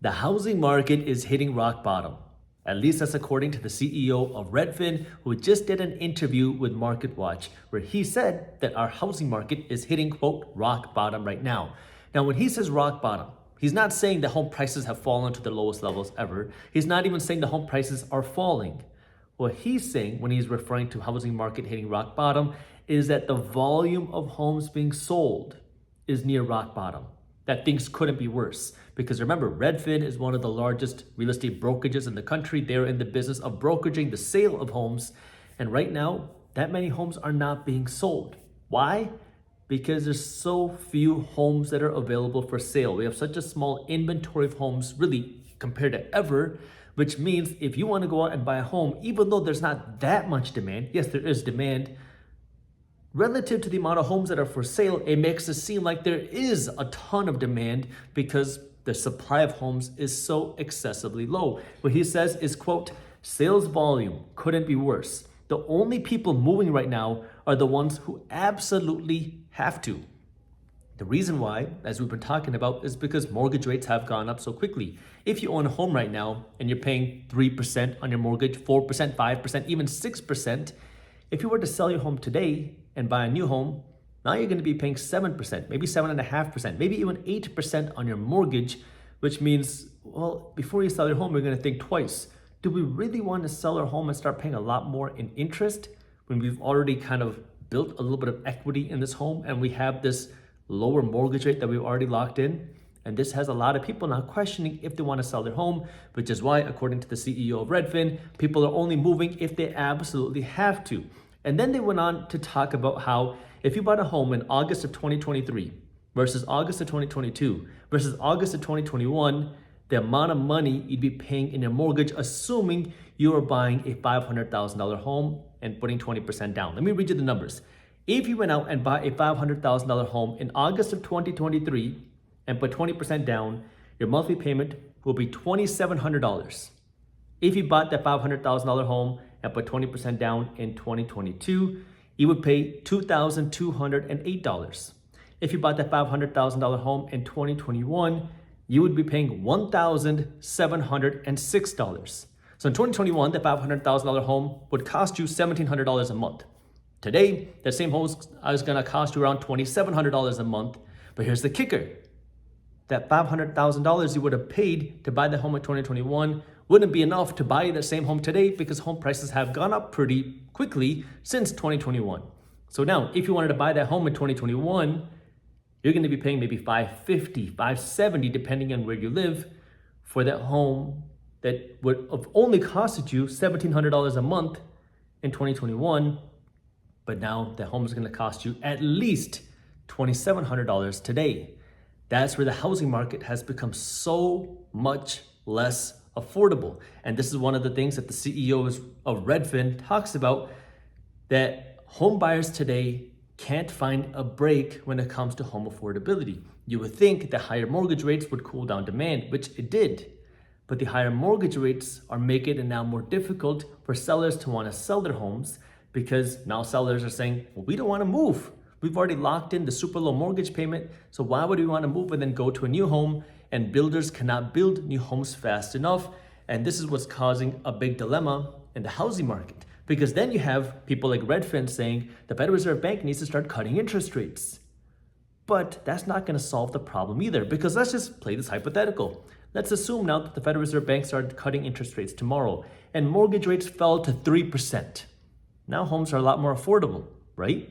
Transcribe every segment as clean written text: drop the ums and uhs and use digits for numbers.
The housing market is hitting rock bottom. At least that's according to the CEO of Redfin, who just did an interview with MarketWatch, where he said that our housing market is hitting, quote, rock bottom right now. Now, when he says rock bottom, he's not saying the home prices have fallen to the lowest levels ever. He's not even saying the home prices are falling. What he's saying when he's referring to housing market hitting rock bottom is that the volume of homes being sold is near rock bottom, that things couldn't be worse. Because remember, Redfin is one of the largest real estate brokerages in the country. They're in the business of brokeraging the sale of homes. And right now, that many homes are not being sold. Why? Because there's so few homes that are available for sale. We have such a small inventory of homes, really, compared to ever, which means if you want to go out and buy a home, even though there's not that much demand, yes, there is demand, relative to the amount of homes that are for sale, it makes it seem like there is a ton of demand because the supply of homes is so excessively low. What he says is, quote, sales volume couldn't be worse. The only people moving right now are the ones who absolutely have to. The reason why, as we've been talking about, is because mortgage rates have gone up so quickly. If you own a home right now and you're paying 3% on your mortgage, 4%, 5%, even 6%, if you were to sell your home today and buy a new home, now you're going to be paying 7%, maybe 7.5%, maybe even 8% on your mortgage, which means, well, before you sell your home, you're going to think twice. Do we really want to sell our home and start paying a lot more in interest when we've already kind of built a little bit of equity in this home and we have this lower mortgage rate that we've already locked in? And this has a lot of people now questioning if they want to sell their home, which is why, according to the CEO of Redfin, people are only moving if they absolutely have to. And then they went on to talk about how if you bought a home in August of 2023 versus August of 2022 versus August of 2021, the amount of money you'd be paying in your mortgage, assuming you are buying a $500,000 home and putting 20% down. Let me read you the numbers. If you went out and bought a $500,000 home in August of 2023 and put 20% down, your monthly payment will be $2,700. If you bought that $500,000 home and put 20% down in 2022, you would pay $2,208. If you bought that $500,000 home in 2021, you would be paying $1,706. So in 2021, that $500,000 home would cost you $1,700 a month. Today, that same home is going to cost you around $2,700 a month. But here's the kicker. That $500,000 you would have paid to buy the home in 2021 wouldn't be enough to buy the same home today because home prices have gone up pretty quickly since 2021. So now, if you wanted to buy that home in 2021, you're going to be paying maybe $550, $570, depending on where you live, for that home that would have only costed you $1,700 a month in 2021. But now that home is going to cost you at least $2,700 today. That's where the housing market has become so much less affordable. And this is one of the things that the CEO of Redfin talks about, that home buyers today can't find a break when it comes to home affordability. You would think that higher mortgage rates would cool down demand, which it did. But the higher mortgage rates are making it now more difficult for sellers to want to sell their homes, because now sellers are saying, well, we don't want to move. We've already locked in the super low mortgage payment, so why would we want to move and then go to a new home? And builders cannot build new homes fast enough. And this is what's causing a big dilemma in the housing market. Because then you have people like Redfin saying the Federal Reserve Bank needs to start cutting interest rates. But that's not going to solve the problem either, because let's just play this hypothetical. Let's assume now that the Federal Reserve Bank started cutting interest rates tomorrow and mortgage rates fell to 3%. Now homes are a lot more affordable, right?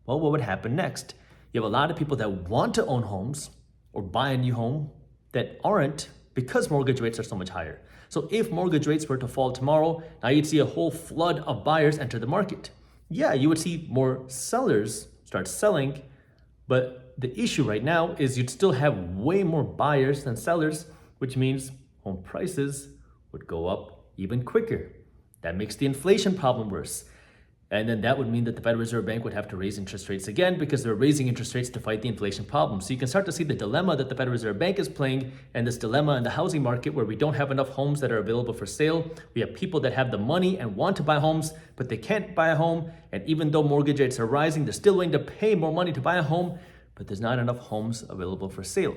Well, what would happen next? You have a lot of people that want to own homes or buy a new home that aren't, because mortgage rates are so much higher. So if mortgage rates were to fall tomorrow, now you'd see a whole flood of buyers enter the market. Yeah, you would see more sellers start selling, but the issue right now is you'd still have way more buyers than sellers, which means home prices would go up even quicker. That makes the inflation problem worse. And then that would mean that the Federal Reserve Bank would have to raise interest rates again, because they're raising interest rates to fight the inflation problem. So you can start to see the dilemma that the Federal Reserve Bank is playing, and this dilemma in the housing market where we don't have enough homes that are available for sale. We have people that have the money and want to buy homes, but they can't buy a home. And even though mortgage rates are rising, they're still willing to pay more money to buy a home, but there's not enough homes available for sale.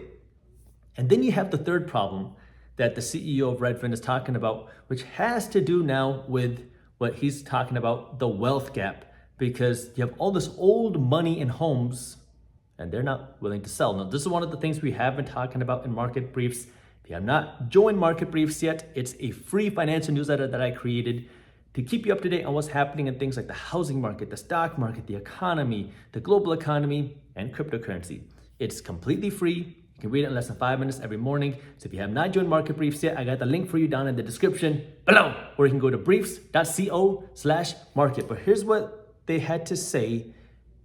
And then you have the third problem that the CEO of Redfin is talking about, which has to do now with what he's talking about, the wealth gap, because you have all this old money in homes and they're not willing to sell. Now, this is one of the things we have been talking about in Market Briefs. If you have not joined Market Briefs yet, it's a free financial newsletter that I created to keep you up to date on what's happening in things like the housing market, the stock market, the economy, the global economy, and cryptocurrency. It's completely free. You can read it in less than 5 minutes every morning. So if you have not joined Market Briefs yet, I got the link for you down in the description below, or you can go to briefs.co/market. But here's what they had to say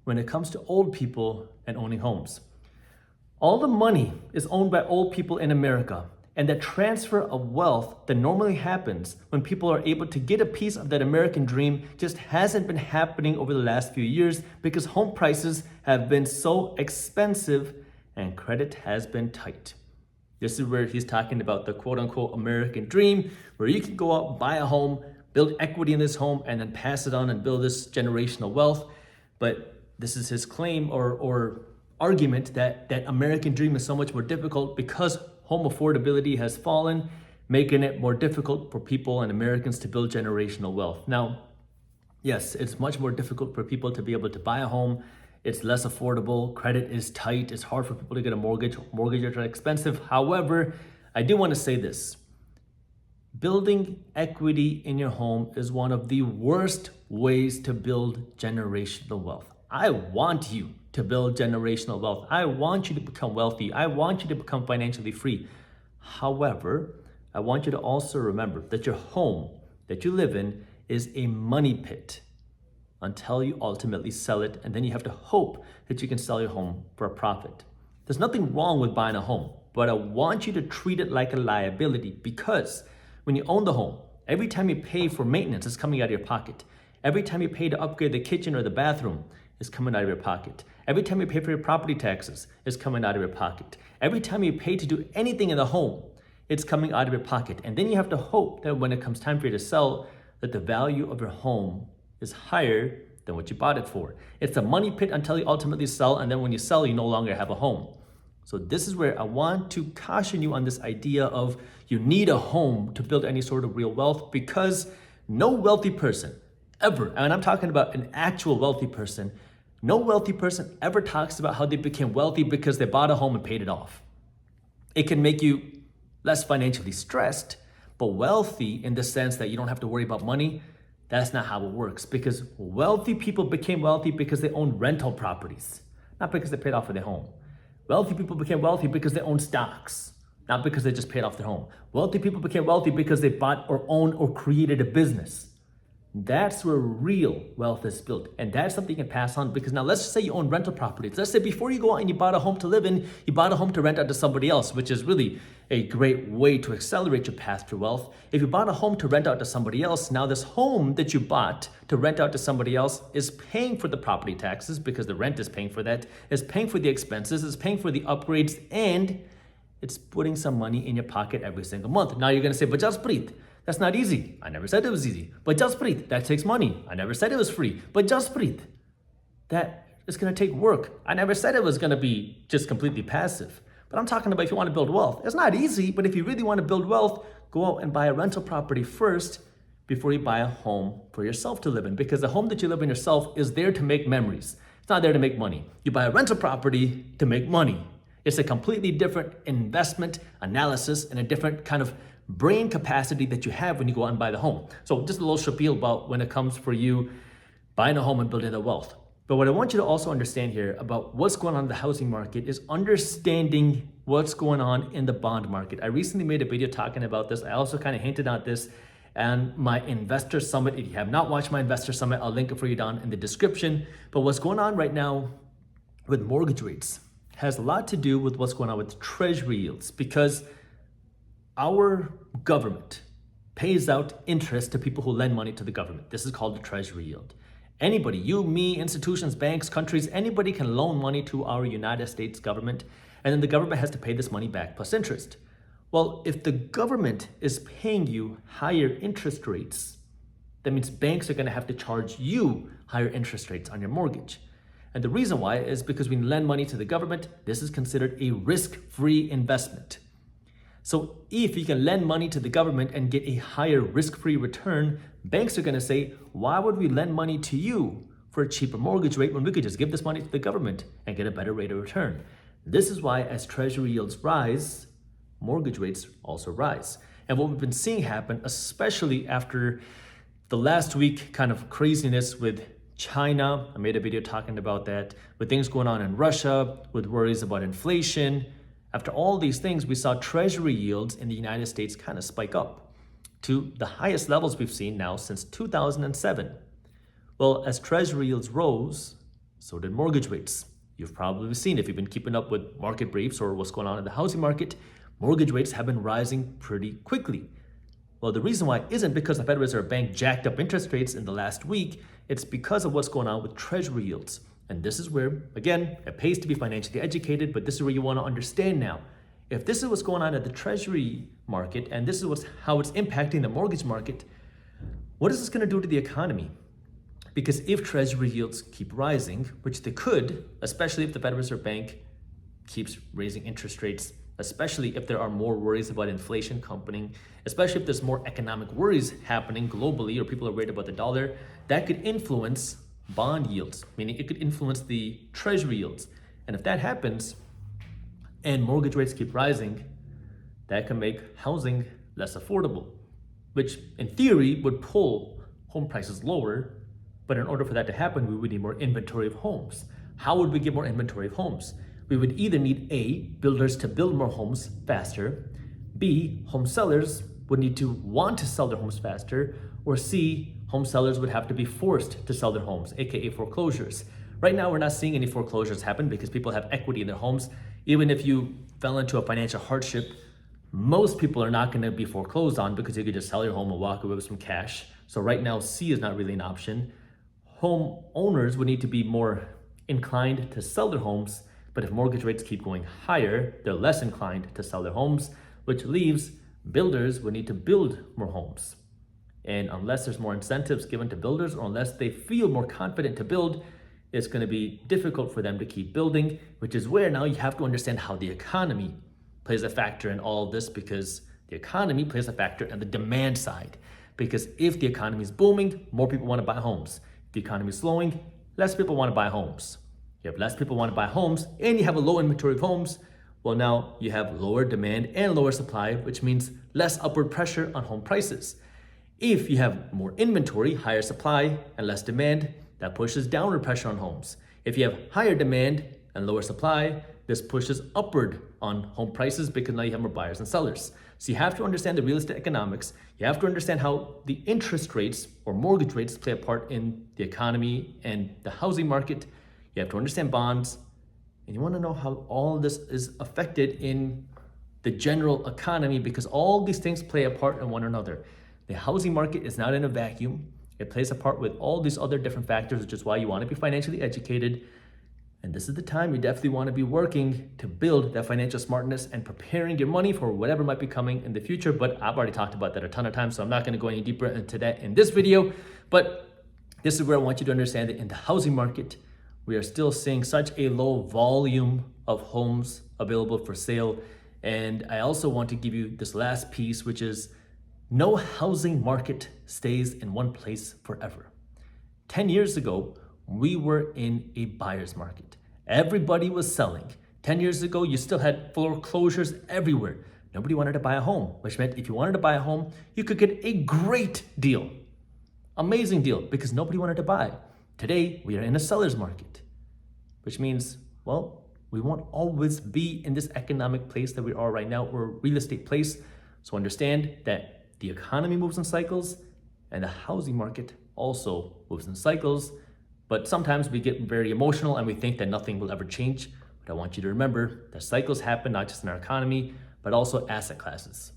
when it comes to old people and owning homes. All the money is owned by old people in America, and the transfer of wealth that normally happens when people are able to get a piece of that American dream just hasn't been happening over the last few years because home prices have been so expensive and credit has been tight. This is where he's talking about the quote unquote American dream, where you can go out, buy a home, build equity in this home, and then pass it on and build this generational wealth. But this is his claim or argument that that American dream is so much more difficult because home affordability has fallen, making it more difficult for people and Americans to build generational wealth. Now, yes, it's much more difficult for people to be able to buy a home. It's less affordable. Credit is tight. It's hard for people to get a mortgage. Mortgages are expensive. However, I do want to say this. Building equity in your home is one of the worst ways to build generational wealth. I want you to build generational wealth. I want you to become wealthy. I want you to become financially free. However, I want you to also remember that your home that you live in is a money pit until you ultimately sell it, and then you have to hope that you can sell your home for a profit. There's nothing wrong with buying a home, but I want you to treat it like a liability, because when you own the home, every time you pay for maintenance, it's coming out of your pocket. Every time you pay to upgrade the kitchen or the bathroom, it's coming out of your pocket. Every time you pay for your property taxes, it's coming out of your pocket. Every time you pay to do anything in the home, it's coming out of your pocket. And then you have to hope that when it comes time for you to sell, that the value of your home is higher than what you bought it for. It's a money pit until you ultimately sell, and then when you sell, you no longer have a home. So this is where I want to caution you on this idea of you need a home to build any sort of real wealth, because no wealthy person ever, and I'm talking about an actual wealthy person, no wealthy person ever talks about how they became wealthy because they bought a home and paid it off. It can make you less financially stressed, but wealthy in the sense that you don't have to worry about money. That's not how it works, because wealthy people became wealthy because they owned rental properties, not because they paid off for their home. Wealthy people became wealthy because they owned stocks, not because they just paid off their home. Wealthy people became wealthy because they bought or owned or created a business. That's where real wealth is built. And that's something you can pass on, because now let's just say you own rental properties. Let's say before you go out and you bought a home to live in, you bought a home to rent out to somebody else, which is really a great way to accelerate your path to wealth. If you bought a home to rent out to somebody else, now this home that you bought to rent out to somebody else is paying for the property taxes, because the rent is paying for that, is paying for the expenses, is paying for the upgrades, and it's putting some money in your pocket every single month. Now you're gonna say, but Jaspreet, that's not easy. I never said it was easy. But Jaspreet, that takes money. I never said it was free. But Jaspreet, that is gonna take work. I never said it was gonna be just completely passive. But I'm talking about if you wanna build wealth. It's not easy, but if you really wanna build wealth, go out and buy a rental property first before you buy a home for yourself to live in. Because the home that you live in yourself is there to make memories. It's not there to make money. You buy a rental property to make money. It's a completely different investment analysis and a different kind of brain capacity that you have when you go out and buy the home. So just a little spiel about when it comes for you buying a home and building the wealth. But what I want you to also understand here about what's going on in the housing market is understanding what's going on in the bond market. I recently made a video talking about this. I also kind of hinted at this and my investor summit. If you have not watched my investor summit, I'll link it for you down in the description. But what's going on right now with mortgage rates has a lot to do with what's going on with Treasury yields, because our government pays out interest to people who lend money to the government. This is called the Treasury yield. Anybody, you, me, institutions, banks, countries, anybody can loan money to our United States government, and then the government has to pay this money back plus interest. Well, if the government is paying you higher interest rates, that means banks are going to have to charge you higher interest rates on your mortgage. And the reason why is because when you lend money to the government, this is considered a risk-free investment. So if you can lend money to the government and get a higher risk-free return, banks are going to say, why would we lend money to you for a cheaper mortgage rate when we could just give this money to the government and get a better rate of return? This is why as Treasury yields rise, mortgage rates also rise. And what we've been seeing happen, especially after the last week kind of craziness with China, I made a video talking about that, with things going on in Russia, with worries about inflation. After all these things, we saw Treasury yields in the United States kind of spike up to the highest levels we've seen now since 2007. Well, as Treasury yields rose, so did mortgage rates. You've probably seen, if you've been keeping up with market briefs or what's going on in the housing market, mortgage rates have been rising pretty quickly. Well, the reason why isn't because the Federal Reserve Bank jacked up interest rates in the last week. It's because of what's going on with Treasury yields. And this is where, again, it pays to be financially educated, but this is where you want to understand now. If this is what's going on at the Treasury market, and this is how it's impacting the mortgage market, what is this going to do to the economy? Because if Treasury yields keep rising, which they could, especially if the Federal Reserve Bank keeps raising interest rates, especially if there are more worries about inflation coming, especially if there's more economic worries happening globally or people are worried about the dollar, that could influence bond yields, meaning it could influence the Treasury yields. And if that happens and mortgage rates keep rising, that can make housing less affordable, which in theory would pull home prices lower. But in order for that to happen, we would need more inventory of homes. How would we get more inventory of homes? We would either need A, builders to build more homes faster, B, home sellers would need to want to sell their homes faster, or C, home sellers would have to be forced to sell their homes, aka foreclosures. Right now, we're not seeing any foreclosures happen because people have equity in their homes. Even if you fell into a financial hardship, most people are not going to be foreclosed on because you could just sell your home and walk away with some cash. So right now, C is not really an option. Home owners would need to be more inclined to sell their homes, but if mortgage rates keep going higher, they're less inclined to sell their homes, which leaves builders would need to build more homes. And unless there's more incentives given to builders, or unless they feel more confident to build, it's going to be difficult for them to keep building, which is where now you have to understand how the economy plays a factor in all of this, because the economy plays a factor on the demand side. Because if the economy is booming, more people want to buy homes. If the economy is slowing, less people want to buy homes. You have less people want to buy homes and you have a low inventory of homes. Well, now you have lower demand and lower supply, which means less upward pressure on home prices. If you have more inventory, higher supply, and less demand, that pushes downward pressure on homes. If you have higher demand and lower supply, this pushes upward on home prices because now you have more buyers and sellers. So you have to understand the real estate economics. You have to understand how the interest rates or mortgage rates play a part in the economy and the housing market. You have to understand bonds, and you want to know how all of this is affected in the general economy, because all these things play a part in one another. The housing market is not in a vacuum. It plays a part with all these other different factors, which is why you want to be financially educated. And this is the time you definitely want to be working to build that financial smartness and preparing your money for whatever might be coming in the future. But I've already talked about that a ton of times, so I'm not going to go any deeper into that in this video. But this is where I want you to understand that in the housing market, we are still seeing such a low volume of homes available for sale. And I also want to give you this last piece, which is no housing market stays in one place forever. 10 years ago, we were in a buyer's market. Everybody was selling. 10 years ago, you still had foreclosures everywhere. Nobody wanted to buy a home, which meant if you wanted to buy a home, you could get a great deal. Amazing deal, because nobody wanted to buy. Today, we are in a seller's market, which means, well, we won't always be in this economic place that we are right now, or real estate place. So understand that the economy moves in cycles and the housing market also moves in cycles. But sometimes we get very emotional and we think that nothing will ever change. But I want you to remember that cycles happen not just in our economy, but also asset classes.